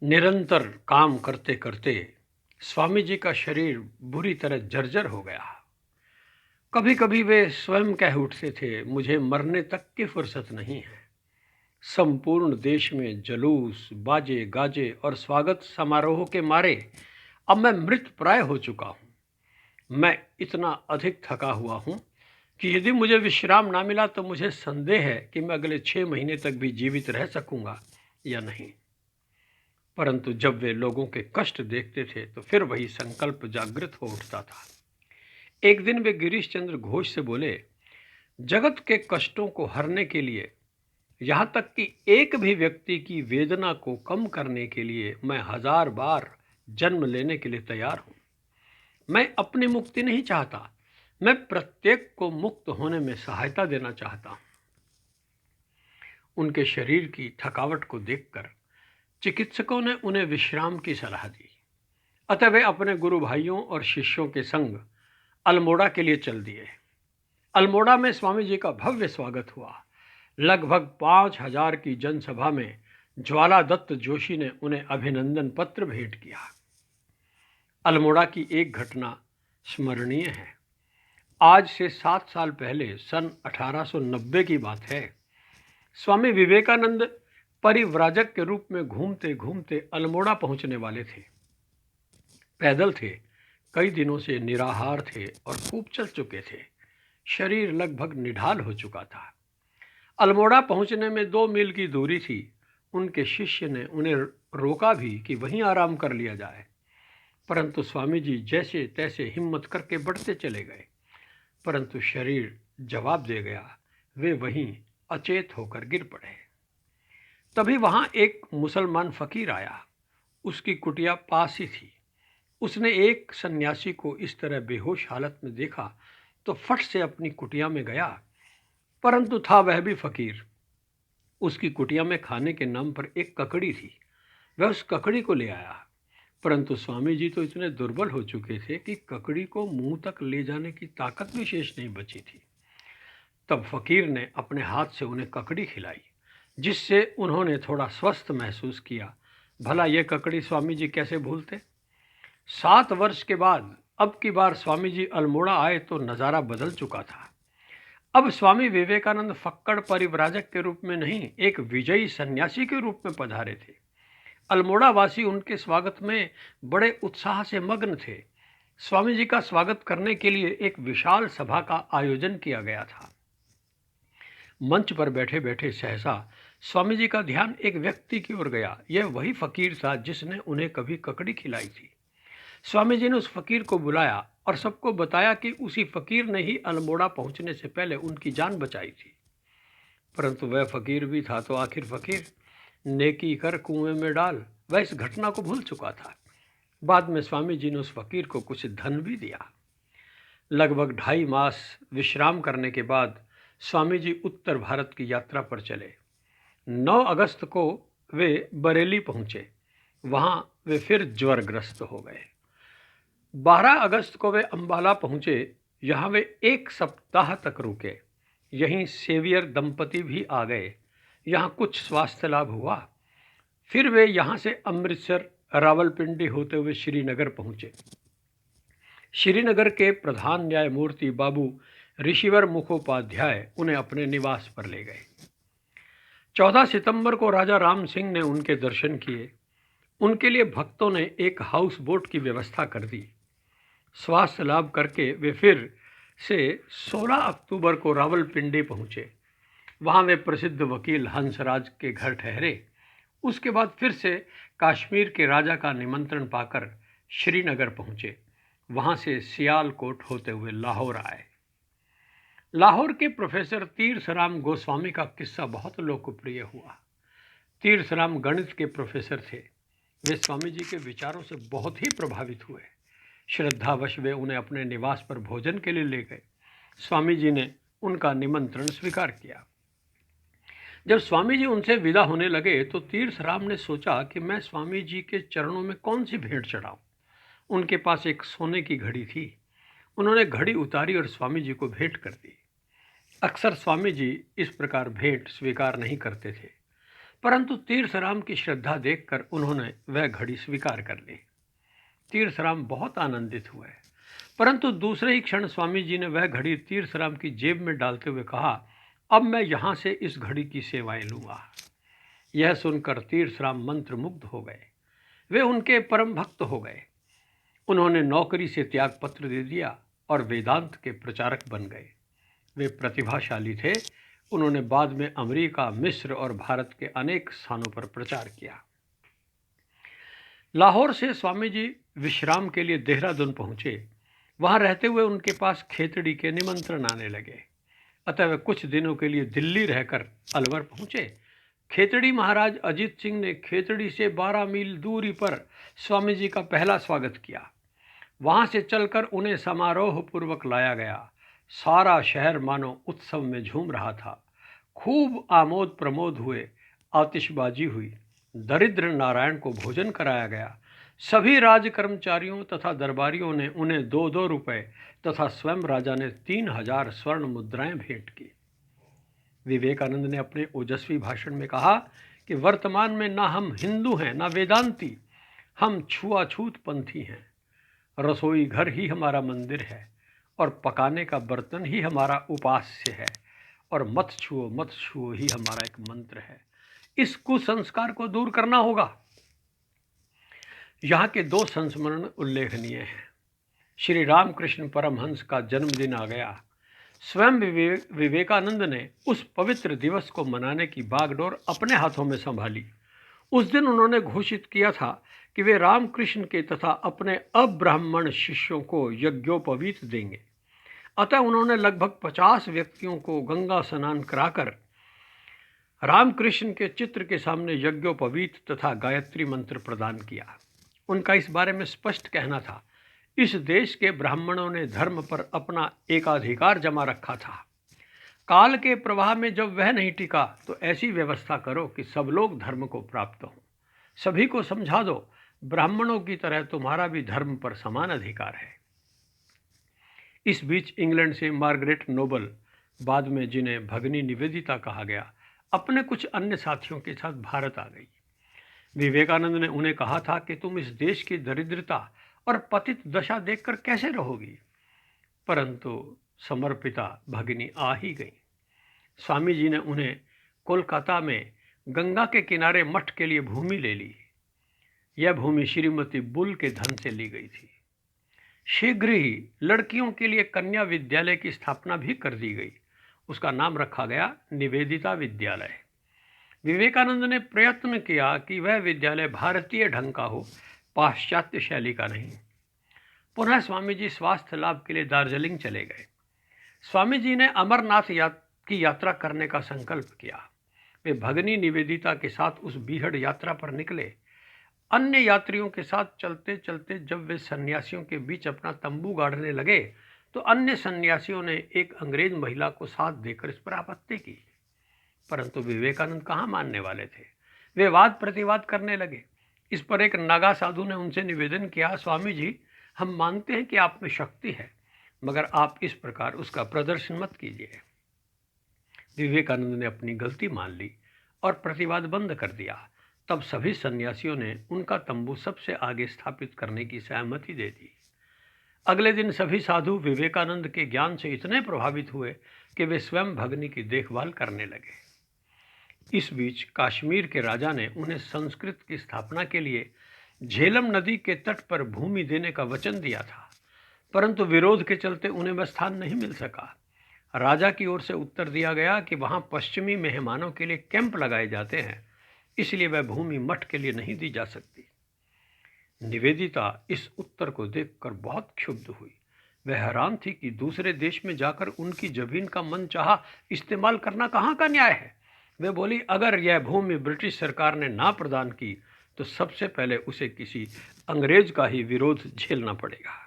निरंतर काम करते करते स्वामी जी का शरीर बुरी तरह जर्जर हो गया। कभी कभी वे स्वयं कह उठते थे, मुझे मरने तक की फुर्सत नहीं है। संपूर्ण देश में जलूस, बाजे गाजे और स्वागत समारोह के मारे अब मैं मृत प्राय हो चुका हूँ। मैं इतना अधिक थका हुआ हूँ कि यदि मुझे विश्राम ना मिला तो मुझे संदेह है कि मैं अगले 6 महीने तक भी जीवित रह सकूंगा या नहीं। परंतु जब वे लोगों के कष्ट देखते थे तो फिर वही संकल्प जागृत हो उठता था। एक दिन वे गिरीश चंद्र घोष से बोले, जगत के कष्टों को हरने के लिए, यहाँ तक कि एक भी व्यक्ति की वेदना को कम करने के लिए मैं 1000 बार जन्म लेने के लिए तैयार हूँ। मैं अपनी मुक्ति नहीं चाहता, मैं प्रत्येक को मुक्त होने में सहायता देना चाहता हूँ। उनके शरीर की थकावट को देखकर चिकित्सकों ने उन्हें विश्राम की सलाह दी। अतः वे अपने गुरु भाइयों और शिष्यों के संग अल्मोड़ा के लिए चल दिए। अल्मोड़ा में स्वामी जी का भव्य स्वागत हुआ। लगभग 5000 की जनसभा में ज्वाला दत्त जोशी ने उन्हें अभिनंदन पत्र भेंट किया। अल्मोड़ा की एक घटना स्मरणीय है। आज से 7 साल पहले सन 1890 की बात है। स्वामी विवेकानंद परिव्राजक के रूप में घूमते घूमते अल्मोड़ा पहुंचने वाले थे। पैदल थे, कई दिनों से निराहार थे और खूब चल चुके थे। शरीर लगभग निढाल हो चुका था। अल्मोड़ा पहुंचने में 2 मील की दूरी थी। उनके शिष्य ने उन्हें रोका भी कि वहीं आराम कर लिया जाए, परंतु स्वामी जी जैसे तैसे हिम्मत करके बढ़ते चले गए। परंतु शरीर जवाब दे गया। वे वहीं अचेत होकर गिर पड़े। तभी वहां एक मुसलमान फकीर आया। उसकी कुटिया पास ही थी। उसने एक सन्यासी को इस तरह बेहोश हालत में देखा तो फट से अपनी कुटिया में गया, परंतु था वह भी फकीर। उसकी कुटिया में खाने के नाम पर एक ककड़ी थी। वह उस ककड़ी को ले आया, परंतु स्वामी जी तो इतने दुर्बल हो चुके थे कि ककड़ी को मुंह तक ले जाने की ताकत भी शेष नहीं बची थी। तब फकीर ने अपने हाथ से उन्हें ककड़ी खिलाई, जिससे उन्होंने थोड़ा स्वस्थ महसूस किया। भला ये ककड़ी स्वामी जी कैसे भूलते। 7 वर्ष के बाद अब की बार स्वामी जी अल्मोड़ा आए तो नज़ारा बदल चुका था। अब स्वामी विवेकानंद फक्कड़ परिव्राजक के रूप में नहीं, एक विजयी सन्यासी के रूप में पधारे थे। अल्मोड़ा वासी उनके स्वागत में बड़े उत्साह से मग्न थे। स्वामी जी का स्वागत करने के लिए एक विशाल सभा का आयोजन किया गया था। मंच पर बैठे बैठे सहसा स्वामी जी का ध्यान एक व्यक्ति की ओर गया। यह वही फकीर था जिसने उन्हें कभी ककड़ी खिलाई थी। स्वामी जी ने उस फकीर को बुलाया और सबको बताया कि उसी फकीर ने ही अल्मोड़ा पहुंचने से पहले उनकी जान बचाई थी। परंतु वह फकीर भी था तो आखिर फकीर, नेकी कर कुएं में डाल। वह इस घटना को भूल चुका था। बाद में स्वामी जी ने उस फकीर को कुछ धन भी दिया। लगभग 2.5 मास विश्राम करने के बाद स्वामी जी उत्तर भारत की यात्रा पर चले। 9 अगस्त को वे बरेली पहुंचे। वहां वे फिर ज्वरग्रस्त हो गए। 12 अगस्त को वे अंबाला पहुंचे। यहाँ वे 1 सप्ताह तक रुके। यहीं सेवियर दंपति भी आ गए। यहाँ कुछ स्वास्थ्य लाभ हुआ। फिर वे यहाँ से अमृतसर, रावलपिंडी होते हुए श्रीनगर पहुंचे। श्रीनगर के प्रधान न्यायमूर्ति बाबू ऋषिवर मुखोपाध्याय उन्हें अपने निवास पर ले गए। 14 सितंबर को राजा राम सिंह ने उनके दर्शन किए। उनके लिए भक्तों ने एक हाउस बोट की व्यवस्था कर दी। स्वास्थ्य लाभ करके वे फिर से 16 अक्टूबर को रावलपिंडी पहुंचे। वहां वे प्रसिद्ध वकील हंसराज के घर ठहरे। उसके बाद फिर से कश्मीर के राजा का निमंत्रण पाकर श्रीनगर पहुंचे। वहां से सियालकोट होते हुए लाहौर आए। लाहौर के प्रोफेसर तीर्थराम गोस्वामी का किस्सा बहुत लोकप्रिय हुआ। तीर्थराम गणित के प्रोफेसर थे। वे स्वामी जी के विचारों से बहुत ही प्रभावित हुए। श्रद्धावश वे उन्हें अपने निवास पर भोजन के लिए ले गए। स्वामी जी ने उनका निमंत्रण स्वीकार किया। जब स्वामी जी उनसे विदा होने लगे तो तीर्थराम ने सोचा कि मैं स्वामी जी के चरणों में कौन सी भेंट चढ़ाऊं। उनके पास एक सोने की घड़ी थी। उन्होंने घड़ी उतारी और स्वामी जी को भेंट कर दी। अक्सर स्वामी जी इस प्रकार भेंट स्वीकार नहीं करते थे, परंतु तीर्थराम की श्रद्धा देखकर उन्होंने वह घड़ी स्वीकार कर ली। तीर्थराम बहुत आनंदित हुए, परंतु दूसरे ही क्षण स्वामी जी ने वह घड़ी तीर्थराम की जेब में डालते हुए कहा, अब मैं यहाँ से इस घड़ी की सेवाएं लूँगा। यह सुनकर तीर्थराम मंत्रमुग्ध हो गए। वे उनके परम भक्त हो गए। उन्होंने नौकरी से त्याग पत्र दे दिया और वेदांत के प्रचारक बन गए। वे प्रतिभाशाली थे। उन्होंने बाद में अमेरिका, मिस्र और भारत के अनेक स्थानों पर प्रचार किया। लाहौर से स्वामी जी विश्राम के लिए देहरादून पहुंचे। वहां रहते हुए उनके पास खेतड़ी के निमंत्रण आने लगे, अतः वे कुछ दिनों के लिए दिल्ली रहकर अलवर पहुंचे। खेतड़ी महाराज अजीत सिंह ने खेतड़ी से 12 मील दूरी पर स्वामी जी का पहला स्वागत किया। वहां से चलकर उन्हें समारोह पूर्वक लाया गया। सारा शहर मानो उत्सव में झूम रहा था। खूब आमोद प्रमोद हुए, आतिशबाजी हुई, दरिद्र नारायण को भोजन कराया गया। सभी राज कर्मचारियों तथा दरबारियों ने उन्हें 2-2 रुपए तथा स्वयं राजा ने 3000 स्वर्ण मुद्राएं भेंट की। विवेकानंद ने अपने ओजस्वी भाषण में कहा कि वर्तमान में ना हम हिंदू हैं ना वेदांती, हम छुआछूत पंथी हैं। रसोई घर ही हमारा मंदिर है और पकाने का बर्तन ही हमारा उपास्य है, और मत छुओ ही हमारा एक मंत्र है। इस कुसंस्कार को दूर करना होगा। यहाँ के 2 संस्मरण उल्लेखनीय हैं। श्री रामकृष्ण परमहंस का जन्मदिन आ गया। स्वयं विवेकानंद ने उस पवित्र दिवस को मनाने की बागडोर अपने हाथों में संभाली। उस दिन उन्होंने घोषित किया था कि वे रामकृष्ण के तथा अपने अब्राह्मण शिष्यों को यज्ञोपवीत देंगे। अतः उन्होंने लगभग 50 व्यक्तियों को गंगा स्नान कराकर रामकृष्ण के चित्र के सामने यज्ञोपवीत तथा गायत्री मंत्र प्रदान किया। उनका इस बारे में स्पष्ट कहना था, इस देश के ब्राह्मणों ने धर्म पर अपना एकाधिकार जमा रखा था। काल के प्रवाह में जब वह नहीं टिका तो ऐसी व्यवस्था करो कि सब लोग धर्म को प्राप्त हों। सभी को समझा दो, ब्राह्मणों की तरह तुम्हारा भी धर्म पर समान अधिकार है। इस बीच इंग्लैंड से मार्गरेट नोबल, बाद में जिन्हें भगनी निवेदिता कहा गया, अपने कुछ अन्य साथियों के साथ भारत आ गई। विवेकानंद ने उन्हें कहा था कि तुम इस देश की दरिद्रता और पतित दशा देखकर कैसे रहोगी, परंतु समर्पिता भगिनी आ ही गई। स्वामी जी ने उन्हें कोलकाता में गंगा के किनारे मठ के लिए भूमि ले ली। यह भूमि श्रीमती बुल के धन से ली गई थी। शीघ्र ही लड़कियों के लिए कन्या विद्यालय की स्थापना भी कर दी गई। उसका नाम रखा गया निवेदिता विद्यालय। विवेकानंद ने प्रयत्न किया कि वह विद्यालय भारतीय ढंग का हो, पाश्चात्य शैली का नहीं। पुनः स्वामी जी स्वास्थ्य लाभ के लिए दार्जिलिंग चले गए। स्वामी जी ने अमरनाथ की यात्रा करने का संकल्प किया। वे भगनी निवेदिता के साथ उस बीहड़ यात्रा पर निकले। अन्य यात्रियों के साथ चलते चलते जब वे सन्यासियों के बीच अपना तंबू गाड़ने लगे तो अन्य सन्यासियों ने एक अंग्रेज महिला को साथ देकर इस पर आपत्ति की, परंतु विवेकानंद कहाँ मानने वाले थे। वे वाद प्रतिवाद करने लगे। इस पर एक नागा साधु ने उनसे निवेदन किया, स्वामी जी, हम मानते हैं कि आप में शक्ति है, मगर आप इस प्रकार उसका प्रदर्शन मत कीजिए। विवेकानंद ने अपनी गलती मान ली और प्रतिवाद बंद कर दिया। तब सभी सन्यासियों ने उनका तंबू सबसे आगे स्थापित करने की सहमति दे दी। अगले दिन सभी साधु विवेकानंद के ज्ञान से इतने प्रभावित हुए कि वे स्वयं भगनी की देखभाल करने लगे। इस बीच कश्मीर के राजा ने उन्हें संस्कृत की स्थापना के लिए झेलम नदी के तट पर भूमि देने का वचन दिया था, परंतु विरोध के चलते उन्हें वह स्थान नहीं मिल सका। राजा की ओर से उत्तर दिया गया कि वहां पश्चिमी मेहमानों के लिए कैंप लगाए जाते हैं, इसलिए वह भूमि मठ के लिए नहीं दी जा सकती। निवेदिता इस उत्तर को देखकर बहुत क्षुब्ध हुई। वह हैरान थी कि दूसरे देश में जाकर उनकी जमीन का मनचाहा इस्तेमाल करना कहाँ का न्याय है। वे बोली, अगर यह भूमि ब्रिटिश सरकार ने ना प्रदान की तो सबसे पहले उसे किसी अंग्रेज का ही विरोध झेलना पड़ेगा।